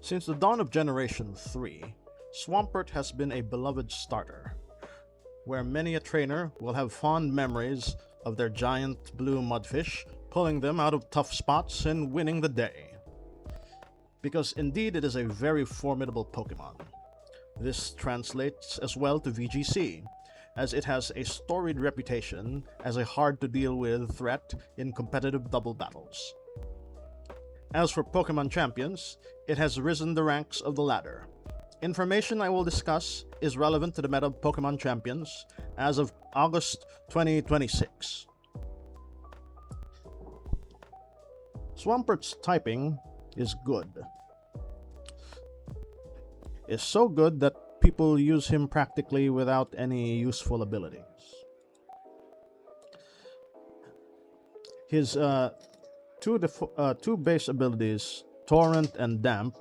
Since the dawn of Generation 3, Swampert has been a beloved starter, where many a trainer will have fond memories of their giant blue mudfish pulling them out of tough spots and winning the day. Because indeed it is a very formidable Pokemon. This translates as well to VGC, as it has a storied reputation as a hard-to-deal-with threat in competitive double battles. As for Pokemon Champions, it has risen the ranks of the ladder. Information I will discuss is relevant to the meta of Pokemon Champions as of August 2026. Swampert's typing is good. It's so good that people use him practically without any useful abilities. His two base abilities, Torrent and Damp,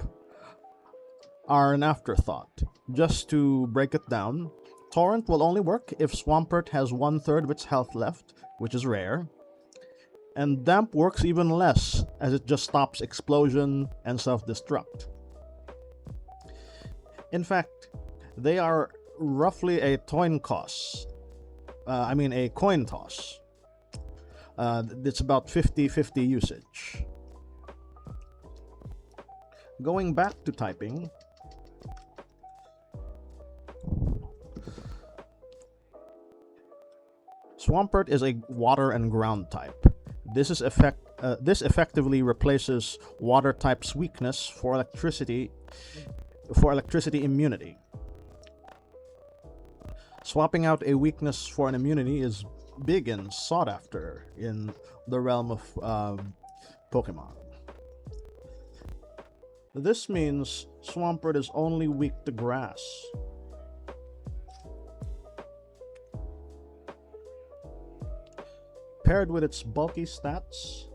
are an afterthought. Just to break it down, Torrent will only work if Swampert has 1/3 of its health left, which is rare, and Damp works even less, as it just stops explosion and self-destruct. In fact, they are roughly a coin toss. It's about 50-50 usage. Going back to typing, Swampert is a water and ground type. This effectively replaces water type's weakness for electricity immunity. Swapping out a weakness for an immunity is big and sought after in the realm of Pokemon. This means Swampert is only weak to grass. Paired with its bulky stats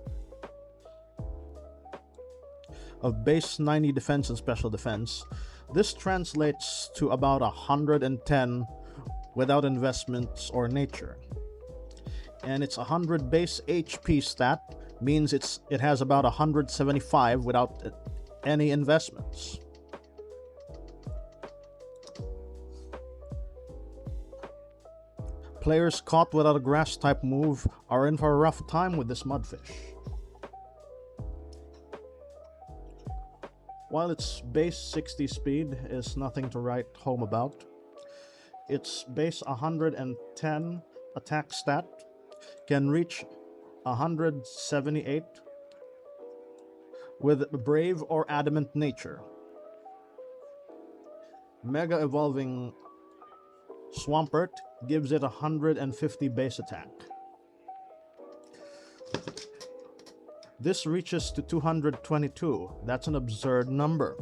of base 90 defense and special defense, this translates to about 110 without investments or nature. And its 100 base HP stat means it has about 175 without any investments. Players caught without a grass type move are in for a rough time with this mudfish. While its base 60 speed is nothing to write home about, its base 110 attack stat can reach 178 with Brave or Adamant nature. Mega Evolving Swampert gives it 150 base attack. This reaches to 222. That's an absurd number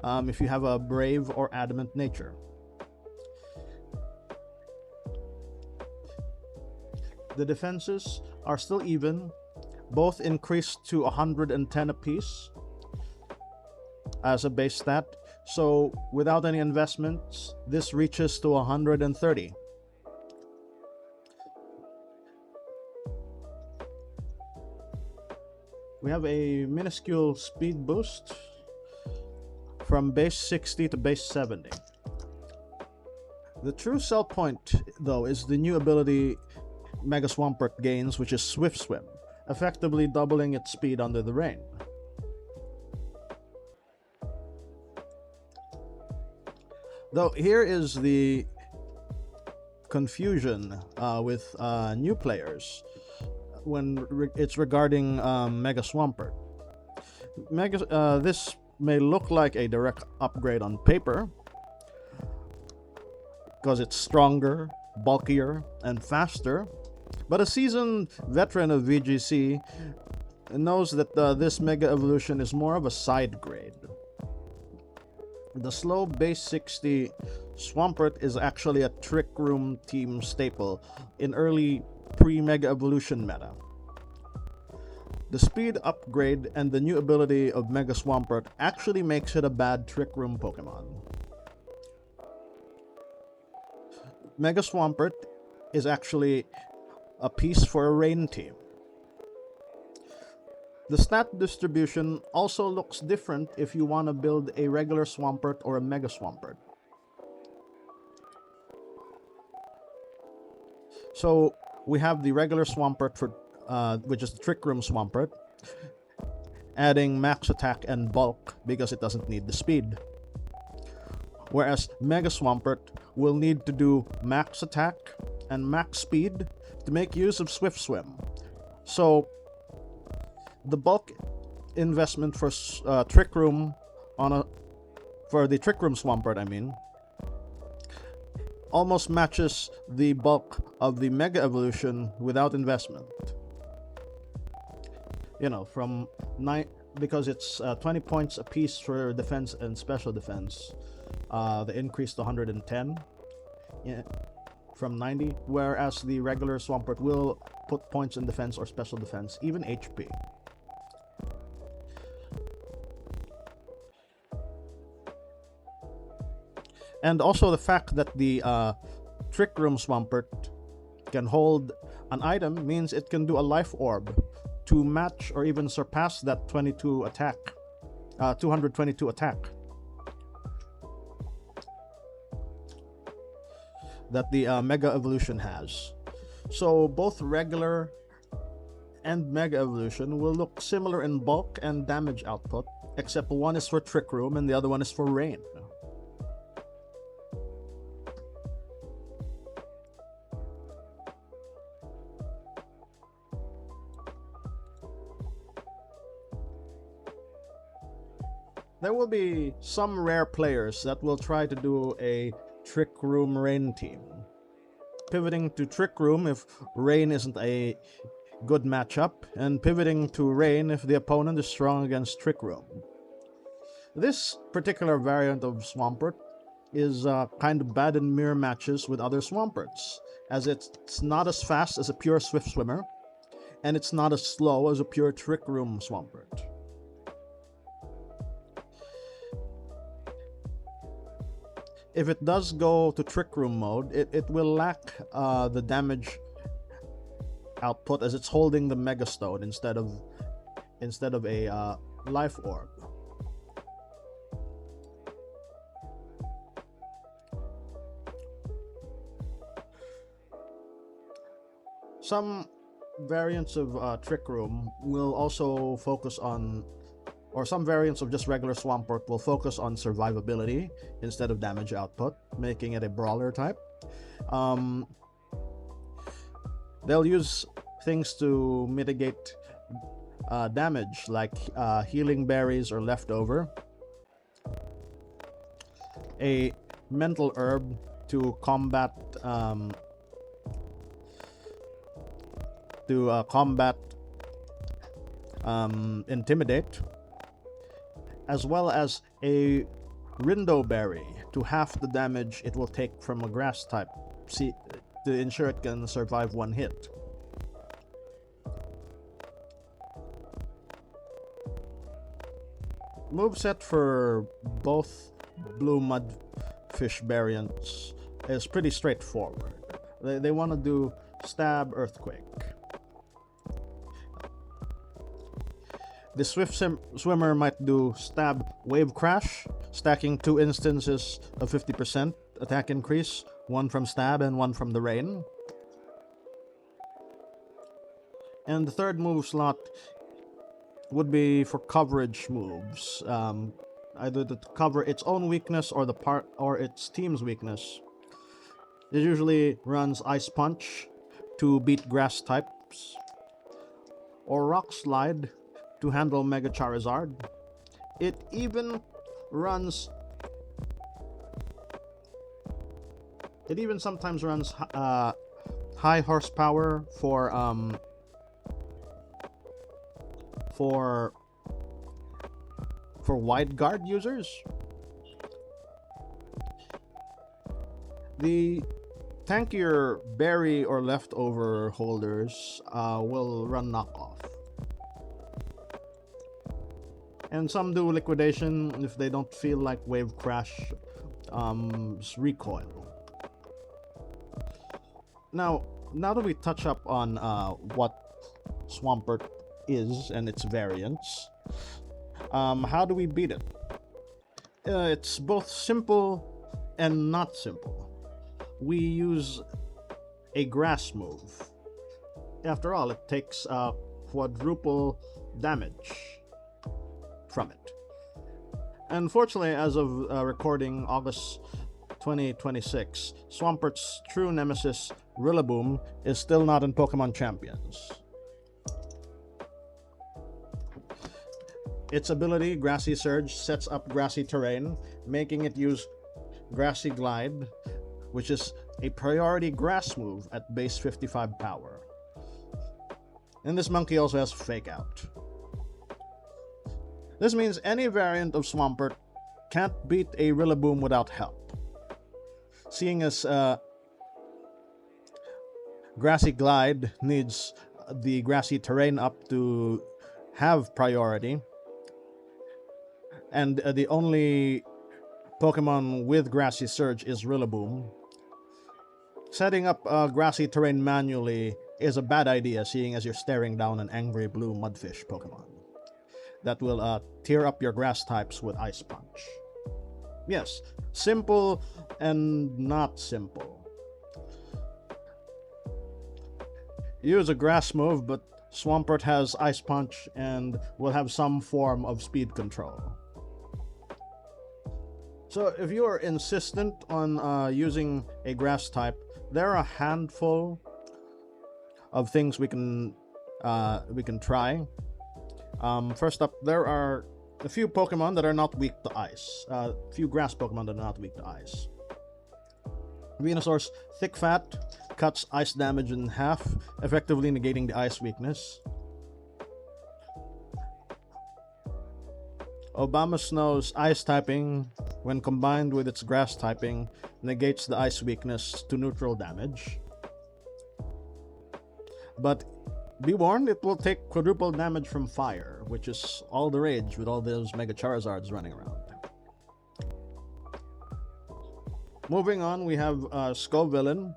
if you have a Brave or Adamant nature. The defenses are still even, both increased to 110 apiece as a base stat, so without any investments, this reaches to 130. We have a minuscule speed boost from base 60 to base 70. The true sell point, though, is the new ability Mega Swampert gains, which is Swift Swim, effectively doubling its speed under the rain. Though here is the confusion with new players when it's regarding Mega Swampert. This may look like a direct upgrade on paper because it's stronger, bulkier, and faster, but a seasoned veteran of VGC knows that this Mega Evolution is more of a side grade. The slow base 60 Swampert is actually a Trick Room team staple in early pre-Mega Evolution meta. The speed upgrade and the new ability of Mega Swampert actually makes it a bad Trick Room Pokemon. Mega Swampert is actually a piece for a rain team. The stat distribution also looks different if you want to build a regular Swampert or a Mega Swampert. So we have the regular Swampert for, which is the Trick Room Swampert, adding max attack and bulk because it doesn't need the speed. Whereas Mega Swampert will need to do max attack and max speed to make use of Swift Swim. So the bulk investment for Trick Room for the Trick Room Swampert, almost matches the bulk of the Mega Evolution without investment. From 9, because it's 20 points apiece for defense and special defense. The increase to 110 from 90, whereas the regular Swampert will put points in defense or special defense, even HP. And also the fact that the Trick Room Swampert can hold an item means it can do a life orb to match or even surpass that 222 attack that the Mega Evolution has. So both regular and Mega Evolution will look similar in bulk and damage output, except one is for Trick Room and the other one is for Rain. There will be some rare players that will try to do a Trick Room Rain team, pivoting to Trick Room if Rain isn't a good matchup, and pivoting to Rain if the opponent is strong against Trick Room. This particular variant of Swampert is kind of bad in mirror matches with other Swamperts, as it's not as fast as a pure Swift Swimmer, and it's not as slow as a pure Trick Room Swampert. If it does go to Trick Room mode, it will lack the damage output, as it's holding the Mega Stone instead of a life orb. Some variants of Trick Room will also focus on, or some variants of just regular Swampert will focus on survivability instead of damage output, making it a brawler type. They'll use things to mitigate damage, like healing berries or leftover, a mental herb to combat intimidate, as well as a Rindo berry to half the damage it will take from a grass type, to ensure it can survive one hit. Moveset for both blue mudfish variants is pretty straightforward. They want to do stab, earthquake. The Swift Swimmer might do stab, wave crash, stacking 2 instances of 50% attack increase, one from stab and one from the rain. And the third move slot would be for coverage moves, either to cover its own weakness or its team's weakness. It usually runs Ice Punch to beat grass types, or Rock Slide to handle Mega Charizard. It even sometimes runs high horsepower for wide guard users. The tankier berry or leftover holders will run knockoff. And some do liquidation if they don't feel like wave crash, recoil. Now that we touch up on what Swampert is and its variants. How do we beat it? It's both simple and not simple. We use a grass move. After all, it takes quadruple damage from it. Unfortunately, as of recording August 2026, Swampert's true nemesis, Rillaboom, is still not in Pokemon Champions. Its ability, Grassy Surge, sets up grassy terrain, making it use Grassy Glide, which is a priority grass move at base 55 power. And this monkey also has Fake Out. This means any variant of Swampert can't beat a Rillaboom without help. Seeing as Grassy Glide needs the grassy terrain up to have priority, and the only Pokemon with Grassy Surge is Rillaboom, setting up grassy terrain manually is a bad idea, seeing as you're staring down an angry blue Mudfish Pokemon that will tear up your grass types with Ice Punch. Yes, simple and not simple. Use a grass move, but Swampert has Ice Punch and will have some form of speed control. So if you are insistent on using a grass type, there are a handful of things we can try. First up, there are a few Pokemon that are not weak to ice. A few grass Pokemon that are not weak to ice. Venusaur's Thick Fat cuts ice damage in half, effectively negating the ice weakness. Obamasnow's ice typing, when combined with its grass typing, negates the ice weakness to neutral damage. But be warned, it will take quadruple damage from fire, which is all the rage with all those Mega Charizards running around. Moving on, we have Scovillain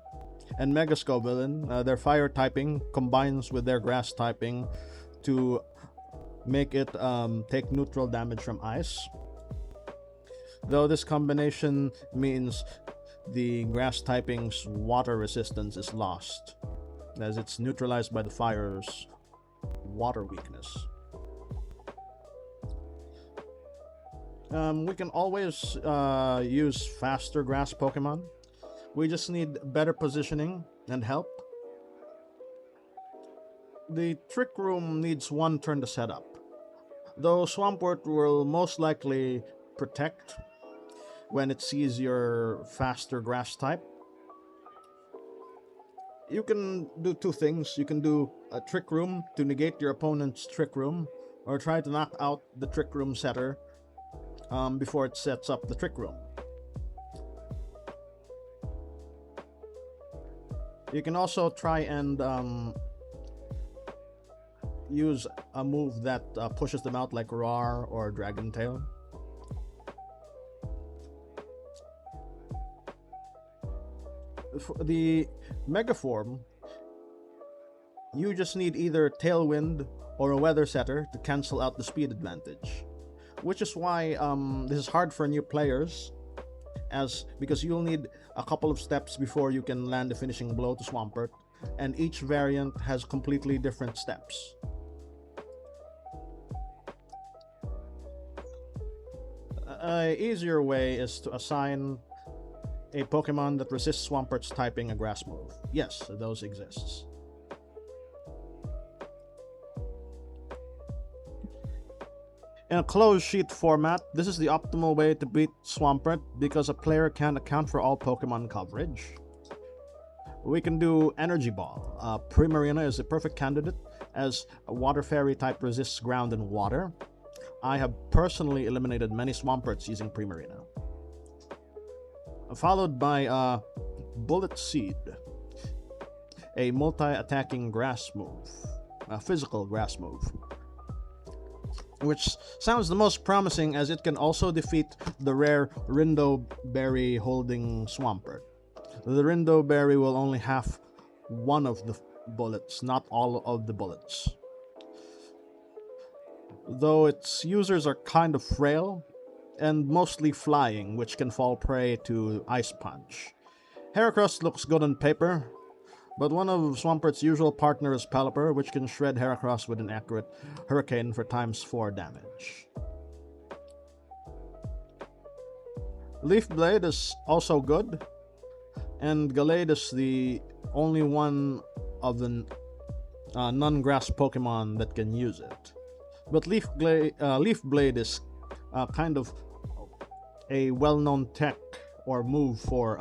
and Mega Scovillain. Their fire typing combines with their grass typing to make it take neutral damage from ice. Though this combination means the grass typing's water resistance is lost, as it's neutralized by the fire's water weakness. We can always use faster grass Pokemon. We just need better positioning and help. The Trick Room needs one turn to set up, though Swampert will most likely protect when it sees your faster grass type. You can do two things. You can do a Trick Room to negate your opponent's Trick Room, or try to knock out the Trick Room setter before it sets up the Trick Room. You can also try and use a move that pushes them out, like Roar or Dragon Tail. For the Mega Form, you just need either Tailwind or a Weather Setter to cancel out the speed advantage, which is why this is hard for new players, because you'll need a couple of steps before you can land the finishing blow to Swampert, and each variant has completely different steps. An easier way is to assign a Pokemon that resists Swampert's typing a grass move. Yes, those exists. In a closed sheet format, this is the optimal way to beat Swampert because a player can't account for all Pokemon coverage. We can do Energy Ball. Primarina is a perfect candidate, as a Water Fairy type resists ground and water. I have personally eliminated many Swamperts using Primarina. Followed by Bullet Seed, a multi-attacking grass move, a physical grass move, which sounds the most promising as it can also defeat the rare Rindo Berry holding Swampert. The Rindo Berry will only have one of the bullets, not all of the bullets. though its users are kind of frail and mostly flying, which can fall prey to Ice Punch. Heracross looks good on paper, but one of Swampert's usual partner is Pelipper, which can shred Heracross with an accurate Hurricane for ×4 damage. Leaf Blade is also good, and Gallade is the only one of the non-grass Pokemon that can use it. But Leaf Blade is kind of a well-known tech or move for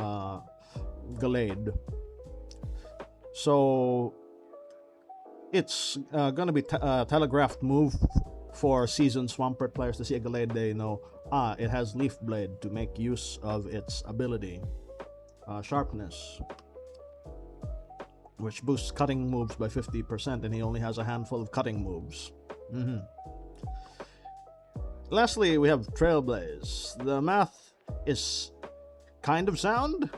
Gallade. So it's gonna be a telegraphed move for seasoned Swampert players to see a Gallade. They know, it has Leaf Blade to make use of its ability, Sharpness, which boosts cutting moves by 50%, and he only has a handful of cutting moves. Lastly, we have Trailblaze. The math is kind of sound.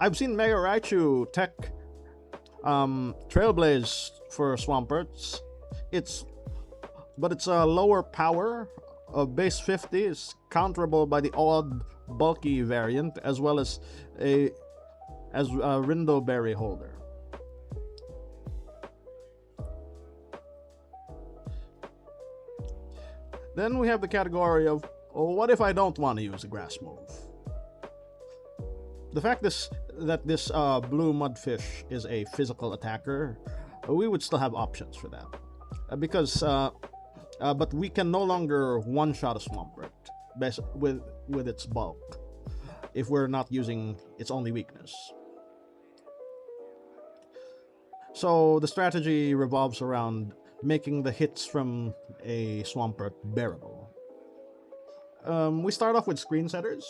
I've seen Mega Raichu tech Trailblaze for Swamperts. It's a lower power of base 50 is counterable by the odd bulky variant, as well as a Rindo Berry holder. Then we have the category of, what if I don't want to use a grass move? The fact that this blue mudfish is a physical attacker, we would still have options for that. But we can no longer one-shot a Swampert with its bulk if we're not using its only weakness. So the strategy revolves around making the hits from a Swampert bearable. We start off with screen setters.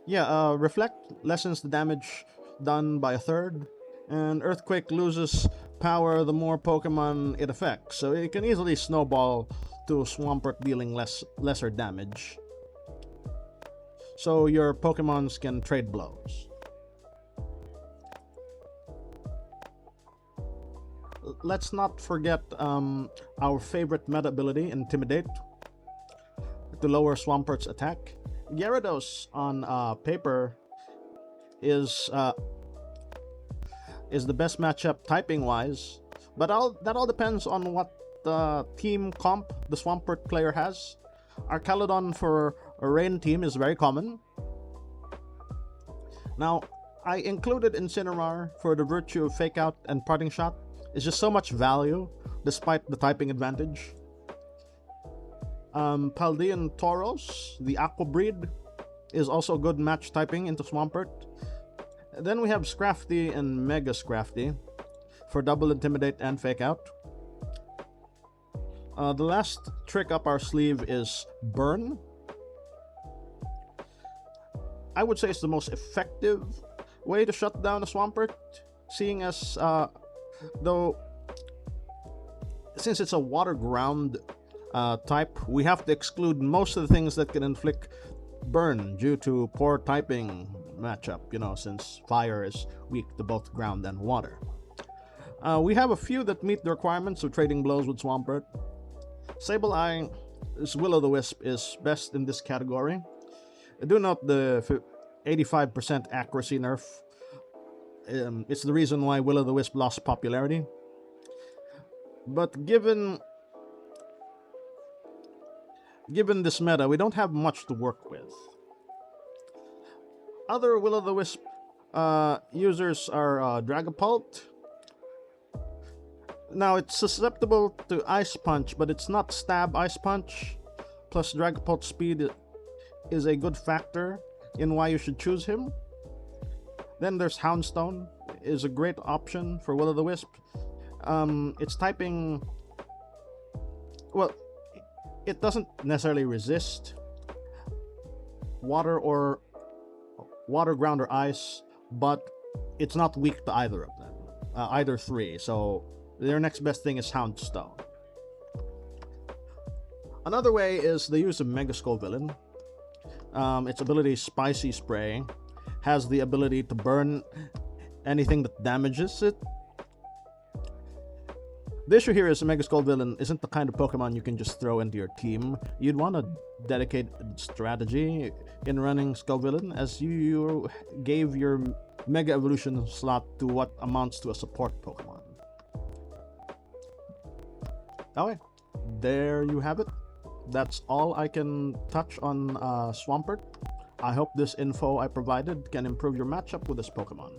Reflect lessens the damage done by a third, and Earthquake loses power the more Pokemon it affects, so it can easily snowball to Swampert dealing lesser damage. So your Pokemons can trade blows. Let's not forget our favorite meta ability, Intimidate, to lower Swampert's attack. Gyarados on paper is the best matchup typing wise, but that all depends on what team comp the Swampert player has. Archaludon for a rain team is very common. Now, I included Incineroar for the virtue of Fake Out and Parting Shot. It's just so much value despite the typing advantage. Paldean Tauros, the Aqua breed, is also good match typing into Swampert. Then we have Scrafty and Mega Scrafty for double Intimidate and Fake Out. The last trick up our sleeve is Burn. I would say it's the most effective way to shut down a Swampert, seeing as since it's a water ground type, we have to exclude most of the things that can inflict burn due to poor typing matchup, since fire is weak to both ground and water. We have a few that meet the requirements of trading blows with Swampert. Sableye Will-O-The-Wisp is best in this category. Do note the 85% accuracy nerf. It's the reason why Will-O-The-Wisp lost popularity. But given this meta, we don't have much to work with. Other Will-O-The-Wisp users are Dragapult. Now, it's susceptible to Ice Punch, but it's not Stab Ice Punch. Plus, Dragapult's speed is a good factor in why you should choose him. Then there's Houndstone, is a great option for Will-O-The-Wisp. Its typing, well, it doesn't necessarily resist water, ground, or ice, but it's not weak to either of them, either three. So their next best thing is Houndstone. Another way is the use of Mega Scovillain. Its ability Spicy Spray has the ability to burn anything that damages it. The issue here is Mega Skull Villain isn't the kind of Pokemon you can just throw into your team. You'd want a dedicated strategy in running Skull Villain, as you gave your Mega Evolution slot to what amounts to a support Pokemon. Okay, there you have it. That's all I can touch on Swampert. I hope this info I provided can improve your matchup with this Pokemon.